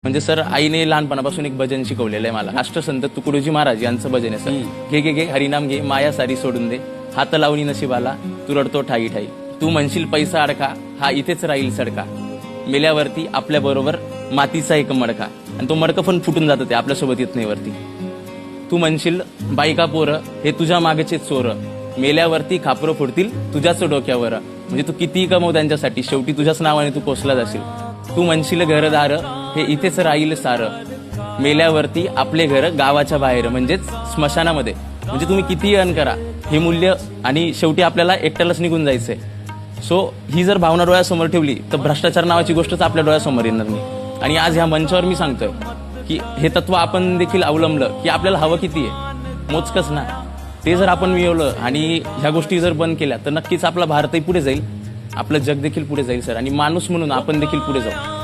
म्हणजे सर आईने लहानपणापासून एक भजन शिकवलेलं आहे मला. राष्ट्रसंत तुकडोजी महाराज यांचं भजन आहे सर. घे घे घे हरिनाम घे, माया सारी सोडून दे, हात लावणी नशिबाला, तू रडतो ठाई ठाई. तू म्हणशील पैसा अडका, हा इथेच राहील सडका, मेल्यावरती आपल्या बरोबर मातीचा एक मडका. आणि तो मडका पण फुटून जातं, ते आपल्यासोबत येत नाही वरती. तू म्हणशील बायका पोरं हे तुझ्या मागचे चोर, मेल्यावरती खापरं फुटतील तुझ्याच डोक्यावर. म्हणजे तू कितीही कमव त्यांच्यासाठी, शेवटी तुझ्याच नावाने तू कोसला जाशील. तू म्हणशील घरदार हे इथेच राहील सारं, मेल्यावरती आपले घर गावाच्या बाहेर म्हणजेच स्मशानामध्ये. म्हणजे तुम्ही कितीही अर्न करा, हे मूल्य आणि शेवटी आपल्याला एकट्यालाच निघून जायचंय. सो ही जर भावना डोळ्यासमोर ठेवली तर भ्रष्टाचार नावाची गोष्टच आपल्या डोळ्यासमोर येणार नाही. आणि आज ह्या मंचावर मी सांगतोय की हे तत्व आपण देखील अवलंबलं की आपल्याला हवं किती आहे, मोजकच ना. ते जर आपण मिळवलं आणि ह्या गोष्टी जर बंद केल्या तर नक्कीच आपला भारतही पुढे जाईल, आपलं जग देखील पुढे जाईल सर. आणि माणूस म्हणून आपण देखील पुढे जाऊ.